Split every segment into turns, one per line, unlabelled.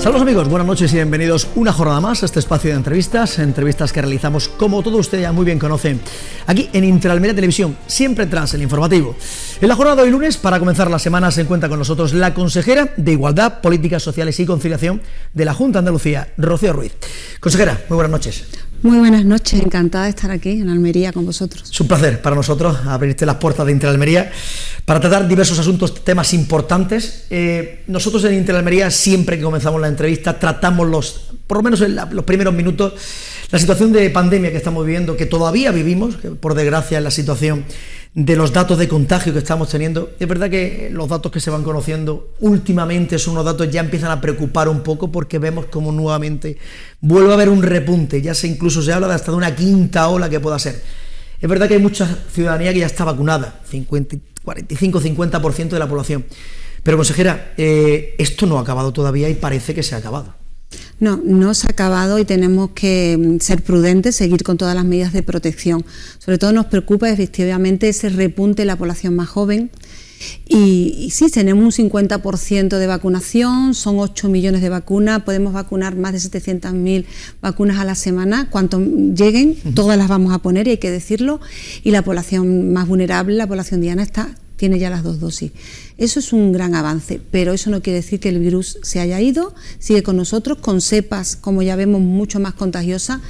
Saludos amigos, buenas noches y bienvenidos una jornada más a este espacio de entrevistas que realizamos, como todos ustedes ya muy bien conocen, aquí en Interalmería Televisión, siempre tras el informativo. En la jornada de hoy lunes, para comenzar la semana, se encuentra con nosotros la consejera de Igualdad, Políticas Sociales y Conciliación de la Junta de Andalucía, Rocío Ruiz. Consejera, muy buenas noches.
Muy buenas noches, encantada de estar aquí en Almería con vosotros.
Es un placer para nosotros abrirte las puertas de Interalmería para tratar diversos asuntos, temas importantes. Nosotros en Interalmería, siempre que comenzamos la entrevista, tratamos por lo menos en los primeros minutos, la situación de pandemia que estamos viviendo, que todavía vivimos, que por desgracia es la situación de los datos de contagio que estamos teniendo. Es verdad que los datos que se van conociendo últimamente son unos datos ya empiezan a preocupar un poco, porque vemos como nuevamente vuelve a haber un repunte, incluso se habla de hasta de una quinta ola que pueda ser. Es verdad que hay mucha ciudadanía que ya está vacunada, 45-50% de la población, pero consejera, esto no ha acabado todavía y parece que se ha acabado.
No se ha acabado y tenemos que ser prudentes, seguir con todas las medidas de protección. Sobre todo nos preocupa efectivamente ese repunte de la población más joven. Y sí, tenemos un 50% de vacunación, son 8 millones de vacunas, podemos vacunar más de 700.000 vacunas a la semana, cuanto lleguen, todas las vamos a poner, y hay que decirlo, y la población más vulnerable, la población diana, tiene ya las 2 dosis. Eso es un gran avance, pero eso no quiere decir que el virus se haya ido, sigue con nosotros, con cepas, como ya vemos, mucho más contagiosas,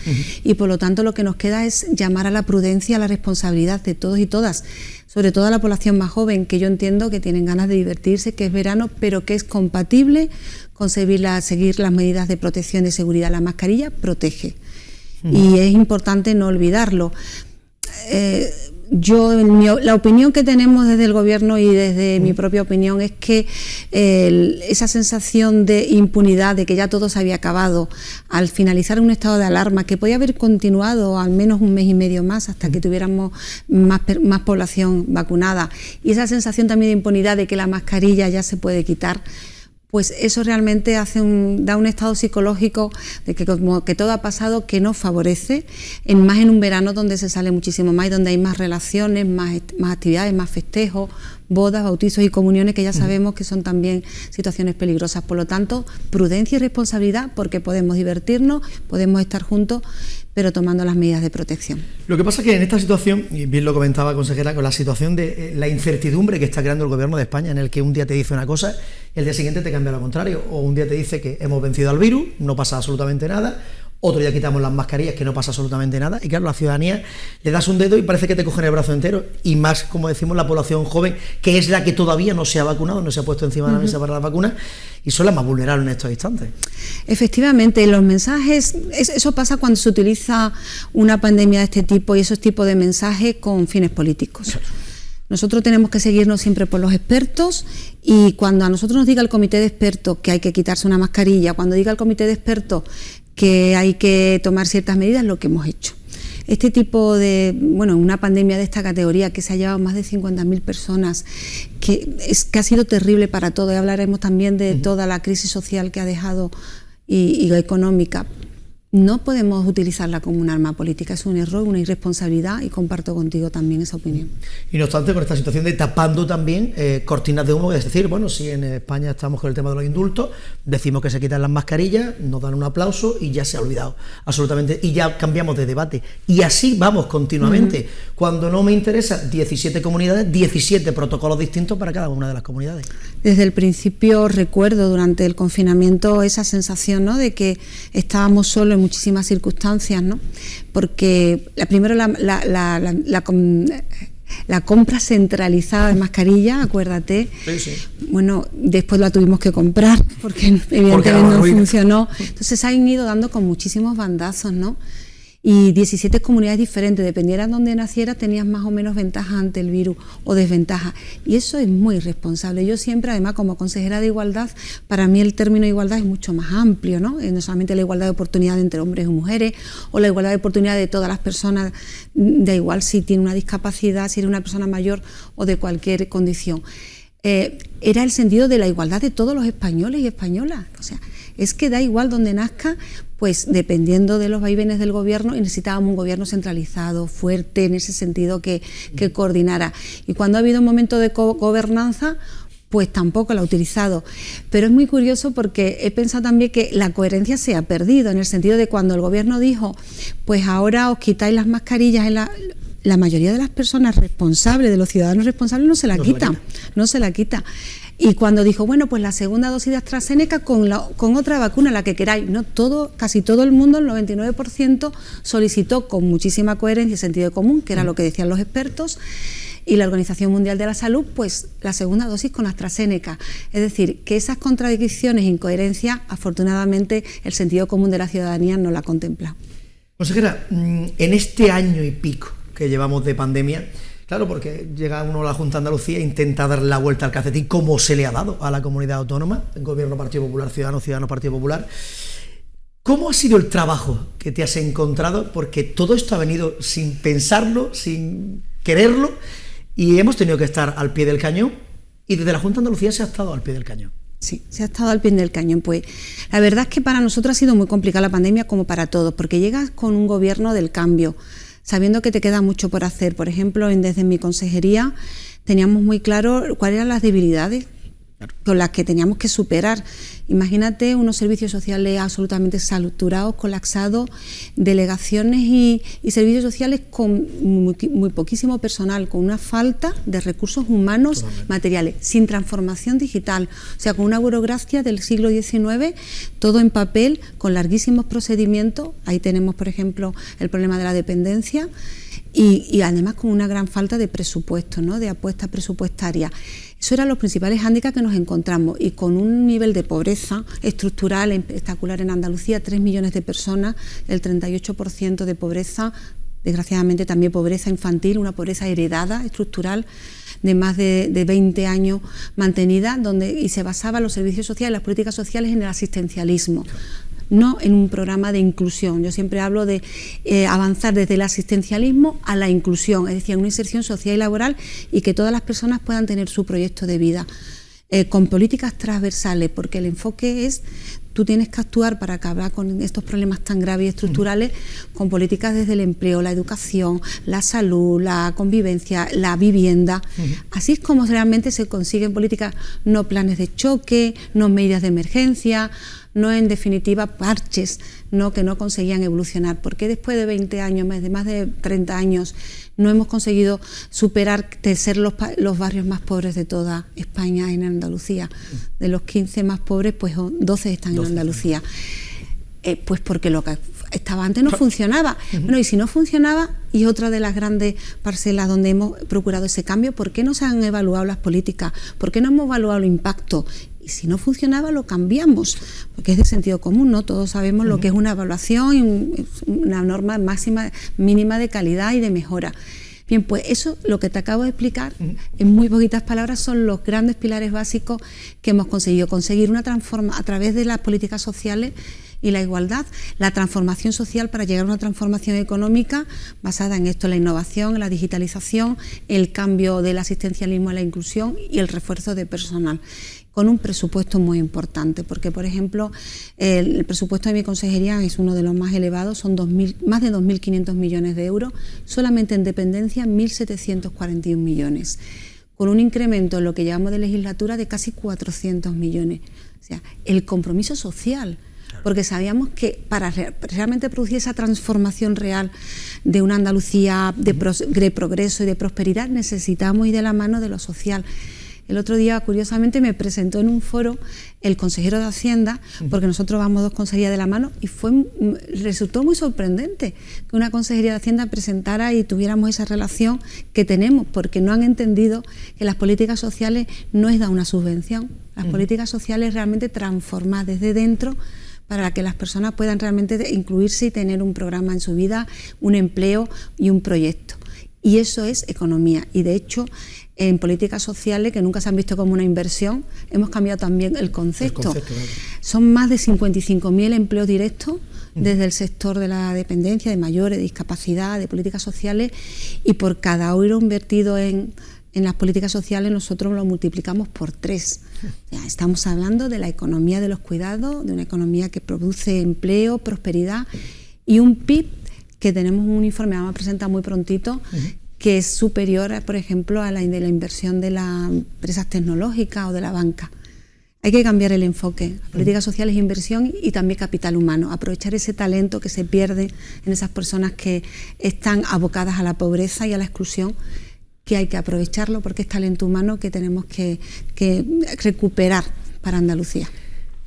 y por lo tanto lo que nos queda es llamar a la prudencia, a la responsabilidad de todos y todas, sobre todo a la población más joven, que yo entiendo que tienen ganas de divertirse, que es verano, pero que es compatible con seguir las medidas de protección y seguridad. La mascarilla protege, y es importante no olvidarlo. La opinión que tenemos desde el Gobierno y desde mi propia opinión es que esa sensación de impunidad, de que ya todo se había acabado, al finalizar un estado de alarma que podía haber continuado al menos un mes y medio más hasta que tuviéramos más población vacunada, y esa sensación también de impunidad de que la mascarilla ya se puede quitar, pues eso realmente da un estado psicológico de que como que todo ha pasado, que nos favorece, más en un verano donde se sale muchísimo más y donde hay más relaciones, más actividades, más festejos, bodas, bautizos y comuniones, que ya sabemos que son también situaciones peligrosas. Por lo tanto, prudencia y responsabilidad, porque podemos divertirnos, podemos estar juntos, pero tomando las medidas de protección.
Lo que pasa es que en esta situación, y bien lo comentaba consejera, con la situación de la incertidumbre que está creando el Gobierno de España, en el que un día te dice una cosa y el día siguiente te cambia lo contrario, o un día te dice que hemos vencido al virus, no pasa absolutamente nada, otro día quitamos las mascarillas, que no pasa absolutamente nada, y claro, la ciudadanía le das un dedo y parece que te cogen el brazo entero, y más, como decimos, la población joven, que es la que todavía no se ha vacunado, no se ha puesto encima de la mesa para las vacunas, y son las más vulnerables en estos instantes.
Efectivamente, los mensajes, eso pasa cuando se utiliza una pandemia de este tipo y esos tipos de mensajes con fines políticos. Claro. Nosotros tenemos que seguirnos siempre por los expertos, y cuando a nosotros nos diga el comité de expertos que hay que quitarse una mascarilla, cuando diga el comité de expertos que hay que tomar ciertas medidas, lo que hemos hecho. Este tipo de, una pandemia de esta categoría, que se ha llevado más de 50.000 personas, que ha sido terrible para todo, y hablaremos también de toda la crisis social que ha dejado y económica. No podemos utilizarla como un arma política, es un error, una irresponsabilidad, y comparto contigo también esa opinión.
Y no obstante, con esta situación de tapando también cortinas de humo, es decir, si en España estamos con el tema de los indultos, decimos que se quitan las mascarillas, nos dan un aplauso y ya se ha olvidado absolutamente, y ya cambiamos de debate, y así vamos continuamente. Cuando no me interesa 17 comunidades, 17 protocolos distintos para cada una de las comunidades.
Desde el principio recuerdo durante el confinamiento esa sensación, ¿no?, de que estábamos solos en muchísimas circunstancias, ¿no? Porque primero la compra centralizada de mascarilla, acuérdate,
sí.
Después la tuvimos que comprar porque evidentemente no funcionó. Entonces se han ido dando con muchísimos bandazos, ¿no? Y 17 comunidades diferentes, dependiera de dónde nacieras, tenías más o menos ventaja ante el virus o desventaja, y eso es muy irresponsable. Yo siempre, además, como consejera de igualdad, para mí el término de igualdad es mucho más amplio, ¿no? No solamente la igualdad de oportunidad entre hombres y mujeres, o la igualdad de oportunidad de todas las personas, da igual si tiene una discapacidad, si eres una persona mayor o de cualquier condición. Era el sentido de la igualdad de todos los españoles y españolas. O sea, es que da igual donde nazca, pues dependiendo de los vaivenes del gobierno, y necesitábamos un gobierno centralizado, fuerte, en ese sentido, que coordinara. Y cuando ha habido un momento de gobernanza, pues tampoco la ha utilizado. Pero es muy curioso porque he pensado también que la coherencia se ha perdido, en el sentido de cuando el gobierno dijo, pues ahora os quitáis las mascarillas, la mayoría de las personas responsables, de los ciudadanos responsables, no se la quita. Y cuando dijo, bueno, pues la segunda dosis de AstraZeneca con otra vacuna, la que queráis, no todo, casi todo el mundo, el 99%, solicitó con muchísima coherencia y sentido común, que era lo que decían los expertos, y la Organización Mundial de la Salud, pues la segunda dosis con AstraZeneca. Es decir, que esas contradicciones e incoherencias, afortunadamente, el sentido común de la ciudadanía no la contempla.
Consejera, en este año y pico que llevamos de pandemia, claro, porque llega uno a la Junta de Andalucía e intenta dar la vuelta al calcetín, como se le ha dado a la comunidad autónoma, el Gobierno Partido Popular, Ciudadanos Partido Popular. ¿Cómo ha sido el trabajo que te has encontrado? Porque todo esto ha venido sin pensarlo, sin quererlo, y hemos tenido que estar al pie del cañón, y desde la Junta de Andalucía se ha estado al pie del cañón.
Sí, se ha estado al pie del cañón. Pues la verdad es que para nosotros ha sido muy complicada la pandemia, como para todos, porque llegas con un gobierno del cambio, sabiendo que te queda mucho por hacer. Por ejemplo, desde mi consejería teníamos muy claro cuáles eran las debilidades con las que teníamos que superar. Imagínate unos servicios sociales absolutamente saturados, colapsados, delegaciones y servicios sociales con muy poquísimo personal, con una falta de recursos humanos materiales, sin transformación digital, o sea, con una burocracia del siglo XIX, todo en papel, con larguísimos procedimientos. Ahí tenemos, por ejemplo, el problema de la dependencia y además con una gran falta de presupuesto, ¿no?, de apuesta presupuestaria. Eso eran los principales hándicaps que nos encontramos, y con un nivel de pobreza estructural espectacular en Andalucía, 3 millones de personas, el 38% de pobreza, desgraciadamente también pobreza infantil, una pobreza heredada, estructural, de más de 20 años mantenida, y se basaban los servicios sociales, las políticas sociales en el asistencialismo, no en un programa de inclusión. Yo siempre hablo de avanzar desde el asistencialismo a la inclusión, es decir, una inserción social y laboral, y que todas las personas puedan tener su proyecto de vida, con políticas transversales, porque el enfoque es, tú tienes que actuar para acabar con estos problemas tan graves y estructurales, con políticas desde el empleo, la educación, la salud, la convivencia, la vivienda. Así es como realmente se consiguen políticas, no planes de choque, no medidas de emergencia, no, en definitiva, parches, no, que no conseguían evolucionar. ¿Por qué después de 20 años, de más de 30 años, no hemos conseguido superar de ser los barrios más pobres de toda España en Andalucía? De los 15 más pobres, pues 12 están en Andalucía. Pues porque lo que estaba antes no funcionaba. Bueno, y si no funcionaba, y otra de las grandes parcelas donde hemos procurado ese cambio, ¿por qué no se han evaluado las políticas? ¿Por qué no hemos evaluado el impacto? Y si no funcionaba, lo cambiamos, porque es de sentido común, ¿no? Todos sabemos lo que es una evaluación y una norma mínima de calidad y de mejora. Bien, pues eso, lo que te acabo de explicar, en muy poquitas palabras, son los grandes pilares básicos que hemos conseguido. Conseguir una transformación a través de las políticas sociales y la igualdad, la transformación social para llegar a una transformación económica basada en esto, la innovación, la digitalización, el cambio del asistencialismo a la inclusión y el refuerzo de personal, con un presupuesto muy importante, porque, por ejemplo, el presupuesto de mi consejería es uno de los más elevados, son más de 2.500 millones de euros, solamente en dependencia 1.741 millones, con un incremento en lo que llevamos de legislatura de casi 400 millones. O sea, el compromiso social, porque sabíamos que para realmente producir esa transformación real de una Andalucía de progreso y de prosperidad, necesitamos ir de la mano de lo social. El otro día, curiosamente, me presentó en un foro el consejero de Hacienda, porque nosotros vamos dos consejerías de la mano, y resultó muy sorprendente que una consejería de Hacienda presentara y tuviéramos esa relación que tenemos, porque no han entendido que las políticas sociales no es dar una subvención, las políticas sociales realmente transformar desde dentro para que las personas puedan realmente incluirse y tener un programa en su vida, un empleo y un proyecto. Y eso es economía. Y de hecho, en políticas sociales, que nunca se han visto como una inversión, hemos cambiado también el concepto. Claro. Son más de 55.000 empleos directos desde el sector de la dependencia, de mayores, de discapacidad, de políticas sociales, y por cada euro invertido en las políticas sociales nosotros lo multiplicamos por 3. Ya estamos hablando de la economía de los cuidados, de una economía que produce empleo, prosperidad y un PIB que tenemos un informe, vamos a presentar muy prontito, que es superior, por ejemplo, a la de la inversión de las empresas tecnológicas o de la banca. Hay que cambiar el enfoque. La política social es inversión y también capital humano. Aprovechar ese talento que se pierde en esas personas que están abocadas a la pobreza y a la exclusión, que hay que aprovecharlo porque es talento humano que tenemos que recuperar para Andalucía.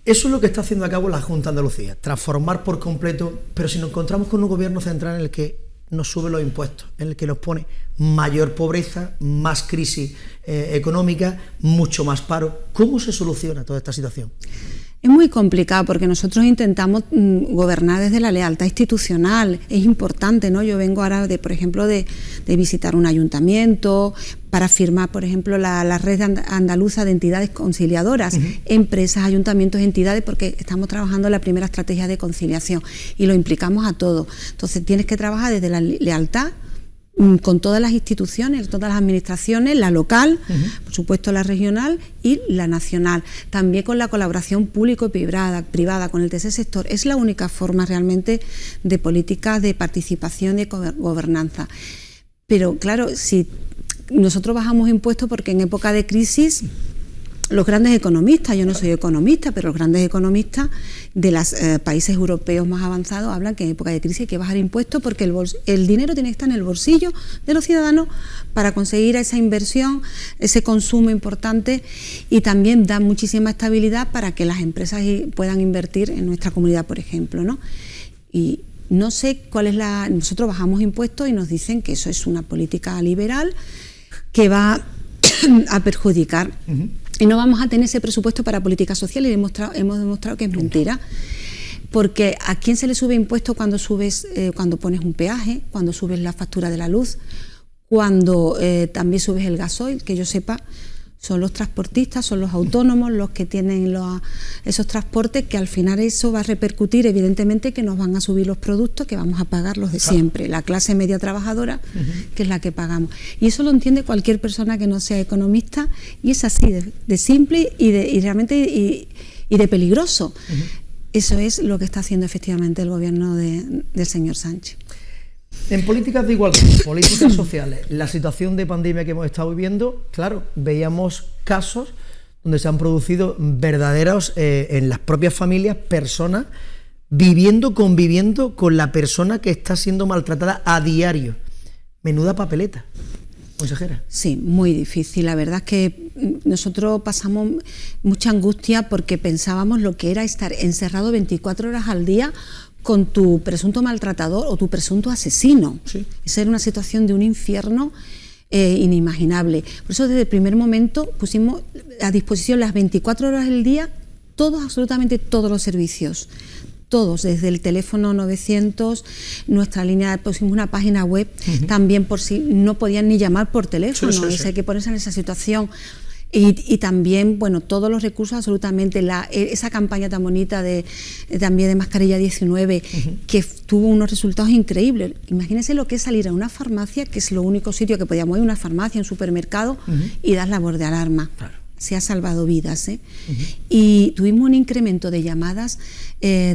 Eso es lo que está haciendo a cabo la Junta de Andalucía, transformar por completo, pero si nos encontramos con un gobierno central en el que nos sube los impuestos, en el que nos pone mayor pobreza, más crisis económica, mucho más paro. ¿Cómo se soluciona toda esta situación?
Es muy complicado porque nosotros intentamos gobernar desde la lealtad institucional, es importante, ¿no? Yo vengo ahora, por ejemplo, de visitar un ayuntamiento para firmar, por ejemplo, la red andaluza de entidades conciliadoras, empresas, ayuntamientos, entidades, porque estamos trabajando en la primera estrategia de conciliación y lo implicamos a todos. Entonces tienes que trabajar desde la lealtad, con todas las instituciones, todas las administraciones, la local, por supuesto la regional y la nacional, también con la colaboración público-privada, con el tercer sector. Es la única forma realmente de políticas de participación y de gobernanza. Pero claro, si nosotros bajamos impuestos porque en época de crisis los grandes economistas, yo no soy economista, pero los grandes economistas de los países europeos más avanzados hablan que en época de crisis hay que bajar impuestos porque el dinero tiene que estar en el bolsillo de los ciudadanos para conseguir esa inversión, ese consumo importante, y también da muchísima estabilidad para que las empresas puedan invertir en nuestra comunidad, por ejemplo, ¿no? Y no sé cuál es nosotros bajamos impuestos y nos dicen que eso es una política liberal que va a perjudicar. Y no vamos a tener ese presupuesto para política social y hemos demostrado que es mentira. Porque ¿a quién se le sube impuesto cuando pones un peaje, cuando subes la factura de la luz, cuando también subes el gasoil? Que yo sepa, son los transportistas, son los autónomos los que tienen esos transportes, que al final eso va a repercutir evidentemente que nos van a subir los productos, que vamos a pagar los de siempre, la clase media trabajadora, que es la que pagamos. Y eso lo entiende cualquier persona que no sea economista, y es así de simple y realmente de peligroso. Eso es lo que está haciendo efectivamente el gobierno del señor Sánchez.
En políticas de igualdad, políticas sociales, la situación de pandemia que hemos estado viviendo, claro, veíamos casos donde se han producido verdaderos, en las propias familias, personas conviviendo con la persona que está siendo maltratada a diario. Menuda papeleta, consejera.
Sí, muy difícil. La verdad es que nosotros pasamos mucha angustia porque pensábamos lo que era estar encerrado 24 horas al día con tu presunto maltratador o tu presunto asesino. Sí. Esa era una situación de un infierno inimaginable. Por eso desde el primer momento pusimos a disposición las 24 horas del día absolutamente todos los servicios. Todos, desde el teléfono 900, nuestra línea, pusimos una página web también por si no podían ni llamar por teléfono, sí. Hay que ponerse en esa situación. Y también, bueno, todos los recursos, absolutamente, esa campaña tan bonita también de mascarilla 19, que tuvo unos resultados increíbles. Imagínense lo que es salir a una farmacia, que es lo único sitio que podíamos ir, una farmacia, un supermercado, y dar labor de alarma. Claro. Se ha salvado vidas, Y tuvimos un incremento de llamadas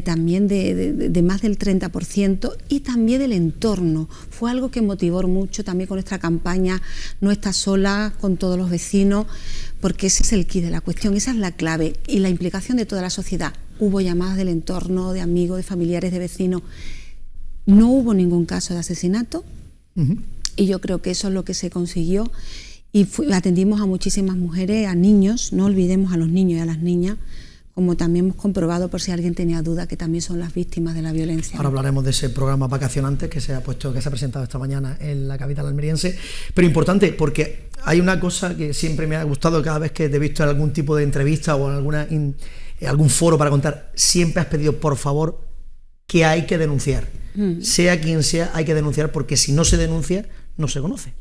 también de más del 30%, y también del entorno. Fue algo que motivó mucho también con nuestra campaña No estás sola, con todos los vecinos, porque ese es el quid de la cuestión, esa es la clave, y la implicación de toda la sociedad. Hubo llamadas del entorno, de amigos, de familiares, de vecinos. No hubo ningún caso de asesinato, y yo creo que eso es lo que se consiguió. Y atendimos a muchísimas mujeres, a niños, no olvidemos a los niños y a las niñas, como también hemos comprobado, por si alguien tenía duda, que también son las víctimas de la violencia. Ahora
hablaremos de ese programa vacacionante que se ha presentado esta mañana en la capital almeriense, pero importante porque hay una cosa que siempre me ha gustado cada vez que te he visto en algún tipo de entrevista o en algún foro para contar, siempre has pedido, por favor, que hay que denunciar. Sea quien sea, hay que denunciar, porque si no se denuncia, no se conoce.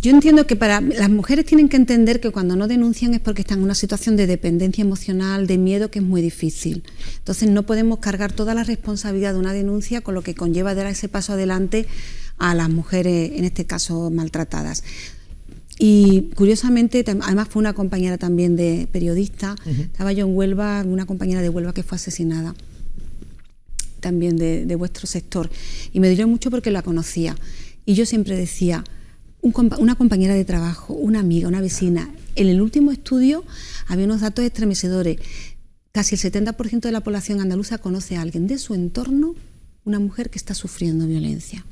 Yo entiendo que las mujeres tienen que entender que cuando no denuncian es porque están en una situación de dependencia emocional, de miedo, que es muy difícil. Entonces no podemos cargar toda la responsabilidad de una denuncia, con lo que conlleva dar ese paso adelante a las mujeres, en este caso maltratadas. Y curiosamente, además fue una compañera también de periodista, estaba yo en Huelva, una compañera de Huelva que fue asesinada, también de vuestro sector, y me dolió mucho porque la conocía. Y yo siempre decía, una compañera de trabajo, una amiga, una vecina. En el último estudio había unos datos estremecedores. Casi el 70% de la población andaluza conoce a alguien de su entorno, una mujer que está sufriendo violencia.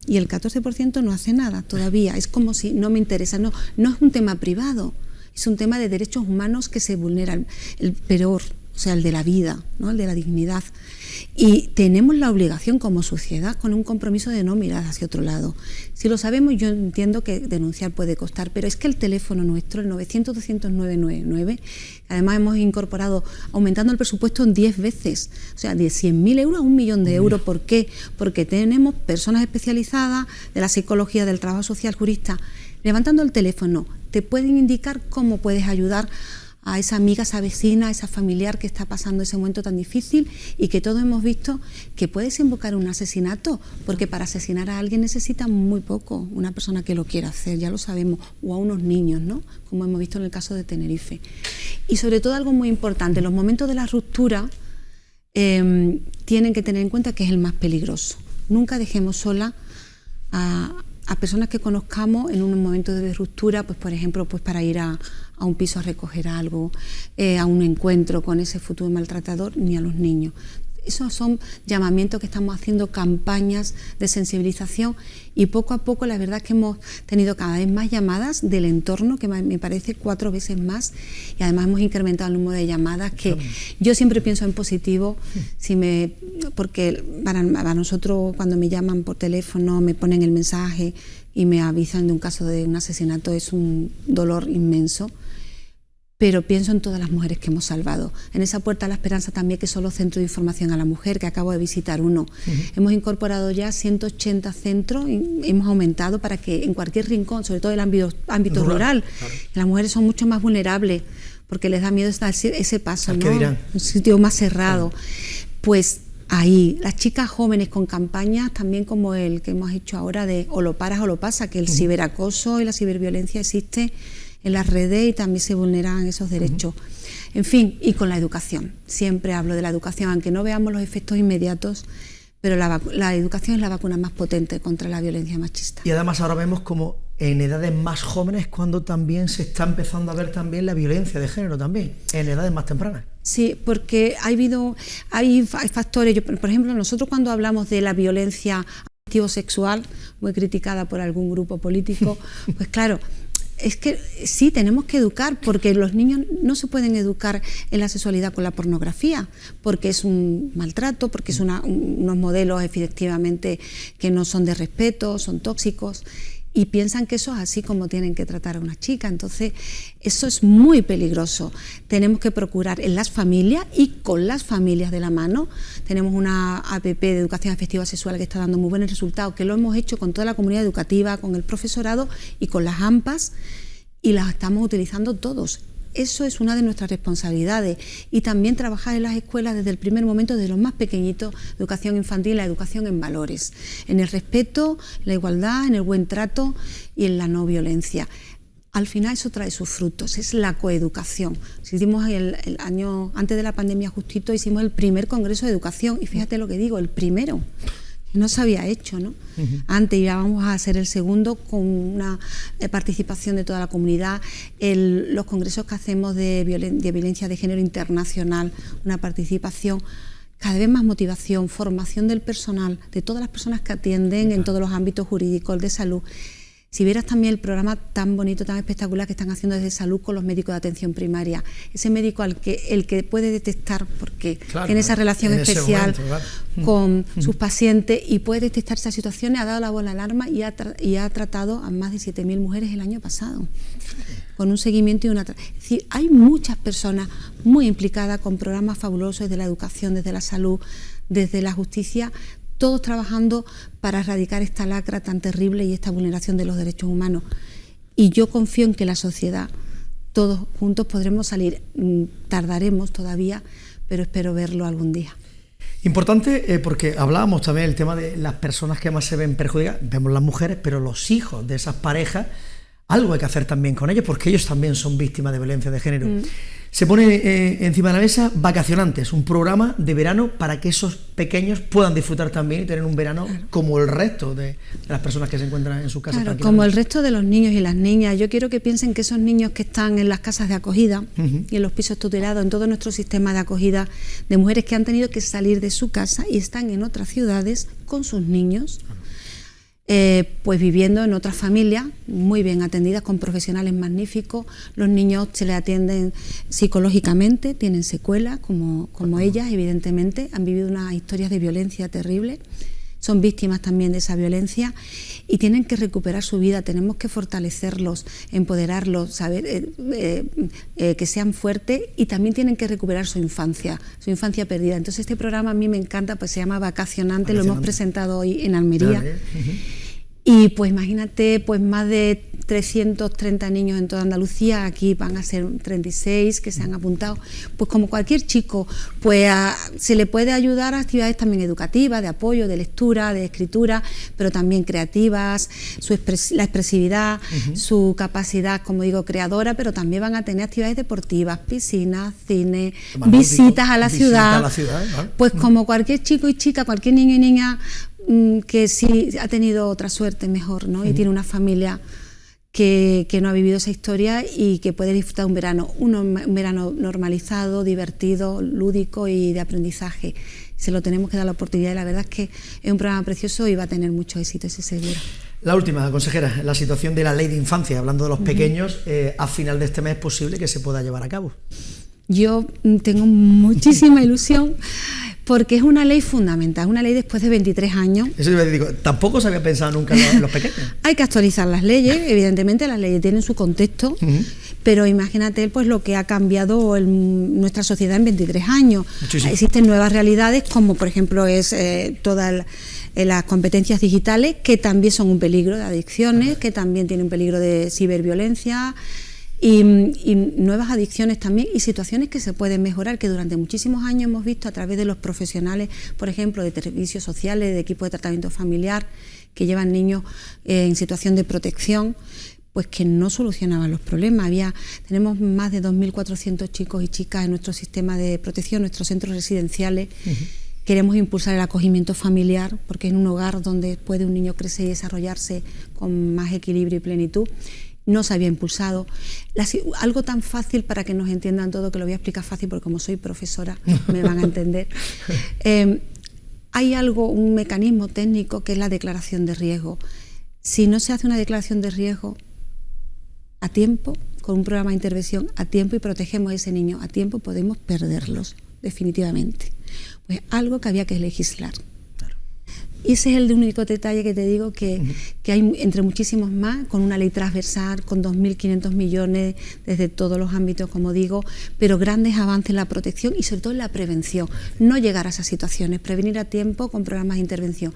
Y el 14% no hace nada todavía. Es como si no me interesa. No es un tema privado, es un tema de derechos humanos que se vulneran. El peor, o sea, el de la vida, ¿no? El de la dignidad. Y tenemos la obligación como sociedad, con un compromiso de no mirar hacia otro lado. Si lo sabemos, yo entiendo que denunciar puede costar, pero es que el teléfono nuestro, el 900-200-999, además hemos incorporado, aumentando el presupuesto en 10 veces, o sea, de 100.000 euros a 1 millón de euros. ¿Por qué? Porque tenemos personas especializadas de la psicología, del trabajo social, juristas, levantando el teléfono, te pueden indicar cómo puedes ayudar a esa amiga, esa vecina, esa familiar que está pasando ese momento tan difícil y que todos hemos visto que puede desembocar en un asesinato, porque para asesinar a alguien necesita muy poco, una persona que lo quiera hacer, ya lo sabemos, o a unos niños, ¿no? Como hemos visto en el caso de Tenerife. Y sobre todo algo muy importante, en los momentos de la ruptura tienen que tener en cuenta que es el más peligroso. Nunca dejemos sola a personas que conozcamos en un momento de ruptura, pues por ejemplo, pues para ir a un piso a recoger algo, a un encuentro con ese futuro maltratador, ni a los niños. Esos son llamamientos que estamos haciendo, campañas de sensibilización, y poco a poco la verdad es que hemos tenido cada vez más llamadas del entorno, que me parece 4 veces más, y además hemos incrementado el número de llamadas, que yo siempre pienso en positivo, porque para nosotros cuando me llaman por teléfono, me ponen el mensaje y me avisan de un caso de un asesinato, es un dolor inmenso. Pero pienso en todas las mujeres que hemos salvado. En esa Puerta a la Esperanza también, que son los centros de información a la mujer, que acabo de visitar uno. Hemos incorporado ya 180 centros, y hemos aumentado para que en cualquier rincón, sobre todo en el ámbito rural, claro, las mujeres son mucho más vulnerables, porque les da miedo dar ese paso, ¿no? ¿Qué dirán? Un sitio más cerrado. Claro. Pues ahí, las chicas jóvenes con campañas también como el que hemos hecho ahora de o lo paras o lo pasa, que el ciberacoso y la ciberviolencia existe en las redes y también se vulneran esos derechos. En fin, y con la educación. Siempre hablo de la educación, aunque no veamos los efectos inmediatos, pero la educación es la vacuna más potente contra la violencia machista.
Y además ahora vemos como en edades más jóvenes cuando también se está empezando a ver también la violencia de género también, en edades más tempranas.
Sí, porque hay factores. Por ejemplo, nosotros cuando hablamos de la violencia afectivo-sexual, muy criticada por algún grupo político, pues claro, es que sí, tenemos que educar, porque los niños no se pueden educar en la sexualidad con la pornografía, porque es un maltrato, porque es unos modelos efectivamente que no son de respeto, son tóxicos, y piensan que eso es así como tienen que tratar a una chica. Entonces eso es muy peligroso. Tenemos que procurar en las familias y con las familias de la mano. Tenemos una APP de educación afectiva sexual que está dando muy buenos resultados, que lo hemos hecho con toda la comunidad educativa, con el profesorado y con las AMPAs, y las estamos utilizando todos. Eso es una de nuestras responsabilidades, y también trabajar en las escuelas desde el primer momento, desde los más pequeñitos, educación infantil, la educación en valores, en el respeto, la igualdad, en el buen trato y en la no violencia. Al final eso trae sus frutos, es la coeducación. Hicimos el año antes de la pandemia justito, hicimos el primer congreso de educación, y fíjate lo que digo, el primero. No se había hecho, ¿no? Antes ya vamos a hacer el segundo con una participación de toda la comunidad. Los congresos que hacemos de violencia de género internacional, una participación, cada vez más motivación, formación del personal, de todas las personas que atienden en todos los ámbitos jurídicos, de salud. Si vieras también el programa tan bonito, tan espectacular que están haciendo desde salud con los médicos de atención primaria, ese médico el que puede detectar, porque tiene esa relación especial con sus pacientes y puede detectar esas situaciones, ha dado la voz de alarma y ha tratado a más de 7.000 mujeres el año pasado, con un seguimiento y es decir, hay muchas personas muy implicadas con programas fabulosos desde la educación, desde la salud, desde la justicia, todos trabajando para erradicar esta lacra tan terrible y esta vulneración de los derechos humanos. Y yo confío en que la sociedad, todos juntos podremos salir. Tardaremos todavía, pero espero verlo algún día.
Importante porque hablábamos también del tema de las personas que más se ven perjudicadas, vemos las mujeres, pero los hijos de esas parejas, algo hay que hacer también con ellos, porque ellos también son víctimas de violencia de género. Se pone encima de la mesa Vacacionantes, un programa de verano para que esos pequeños puedan disfrutar también y tener un verano como el resto de las personas que se encuentran en sus casas.
Claro, como el resto de los niños y las niñas. Yo quiero que piensen que esos niños que están en las casas de acogida y en los pisos tutelados, en todo nuestro sistema de acogida, de mujeres que han tenido que salir de su casa y están en otras ciudades con sus niños, pues viviendo en otras familias muy bien atendidas, con profesionales magníficos. Los niños se les atienden psicológicamente, tienen secuelas como ellas, evidentemente, han vivido unas historias de violencia terribles, son víctimas también de esa violencia y tienen que recuperar su vida. Tenemos que fortalecerlos, empoderarlos, saber que sean fuertes, y también tienen que recuperar su infancia perdida. Entonces este programa a mí me encanta, pues se llama Vacacionante, lo hemos presentado hoy en Almería. Y pues imagínate, pues más de 330 niños en toda Andalucía, aquí van a ser 36 que se han apuntado. Pues como cualquier chico, pues se le puede ayudar a actividades también educativas, de apoyo, de lectura, de escritura, pero también creativas, la expresividad, su capacidad, como digo, creadora, pero también van a tener actividades deportivas, piscinas, cine, visitas a la ciudad. ¿No? Pues como cualquier chico y chica, cualquier niño y niña que sí ha tenido otra suerte mejor, ¿no? Y tiene una familia que no ha vivido esa historia y que puede disfrutar un verano normalizado, divertido, lúdico y de aprendizaje. Se lo tenemos que dar la oportunidad, y la verdad es que es un programa precioso y va a tener mucho éxito, estoy segura.
La última, consejera, la situación de la ley de infancia, hablando de los pequeños, a final de este mes es posible que se pueda llevar a cabo.
Yo tengo muchísima ilusión, porque es una ley fundamental, una ley después de 23 años.
Eso yo digo, tampoco se había pensado nunca en los pequeños.
Hay que actualizar las leyes, evidentemente las leyes tienen su contexto, pero imagínate pues lo que ha cambiado nuestra sociedad en 23 años. Muchísimo. Existen nuevas realidades, como por ejemplo es todas las competencias digitales, que también son un peligro de adicciones, que también tienen un peligro de ciberviolencia, y nuevas adicciones también, y situaciones que se pueden mejorar, que durante muchísimos años hemos visto a través de los profesionales, por ejemplo, de servicios sociales, de equipos de tratamiento familiar, que llevan niños en situación de protección, pues que no solucionaban los problemas. Tenemos más de 2.400 chicos y chicas en nuestro sistema de protección, nuestros centros residenciales. Queremos impulsar el acogimiento familiar, porque es un hogar donde puede un niño crecer y desarrollarse con más equilibrio y plenitud. No se había impulsado. Algo tan fácil, para que nos entiendan todo, que lo voy a explicar fácil porque como soy profesora me van a entender. Hay un mecanismo técnico que es la declaración de riesgo. Si no se hace una declaración de riesgo a tiempo, con un programa de intervención a tiempo, y protegemos a ese niño a tiempo, podemos perderlos definitivamente. Pues algo que había que legislar. Y ese es el único detalle que te digo, que hay entre muchísimos más, con una ley transversal, con 2.500 millones desde todos los ámbitos, como digo, pero grandes avances en la protección y sobre todo en la prevención. No llegar a esas situaciones, prevenir a tiempo con programas de intervención.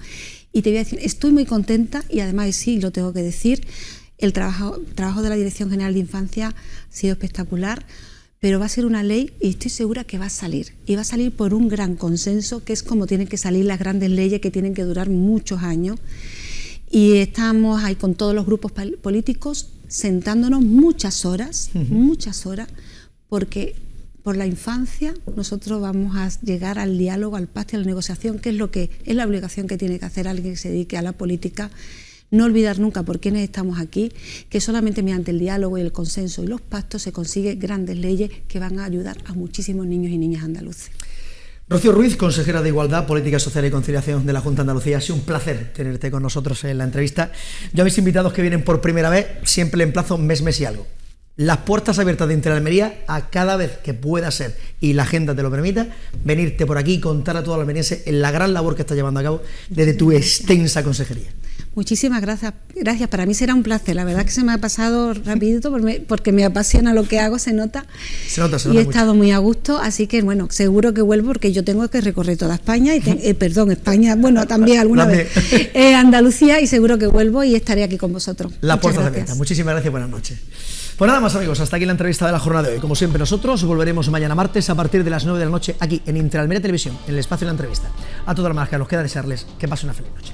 Y te voy a decir, estoy muy contenta, y además sí, lo tengo que decir, el trabajo de la Dirección General de Infancia ha sido espectacular, pero va a ser una ley, y estoy segura que va a salir, y va a salir por un gran consenso, que es como tienen que salir las grandes leyes, que tienen que durar muchos años, y estamos ahí con todos los grupos políticos sentándonos muchas horas, porque por la infancia nosotros vamos a llegar al diálogo, al pacto y a la negociación, que es la obligación que tiene que hacer alguien que se dedique a la política. No olvidar nunca por quiénes estamos aquí, que solamente mediante el diálogo y el consenso y los pactos se consiguen grandes leyes que van a ayudar a muchísimos niños y niñas andaluces.
Rocío Ruiz, consejera de Igualdad, Política Social y Conciliación de la Junta de Andalucía, ha sido un placer tenerte con nosotros en la entrevista. Yo a mis invitados que vienen por primera vez siempre le emplazo mes y algo. Las puertas abiertas de Interalmería a cada vez que pueda ser y la agenda te lo permita, venirte por aquí y contar a todos los almerienses en la gran labor que estás llevando a cabo desde tu extensa consejería.
Muchísimas gracias. Para mí será un placer. La verdad que se me ha pasado rapidito porque me apasiona lo que hago, se nota. Se nota y he estado muy a gusto, así que bueno, seguro que vuelvo, porque yo tengo que recorrer toda España, España, bueno, también alguna vez Andalucía, y seguro que vuelvo y estaré aquí con vosotros.
La puerta abierta. Muchísimas gracias, buenas noches. Pues nada más, amigos, hasta aquí la entrevista de la jornada de hoy. Como siempre, nosotros volveremos mañana martes a partir de las 9 de la noche aquí en Interalmería Televisión, en el espacio de la entrevista. A todas las más que nos queda desearles que pasen una feliz noche.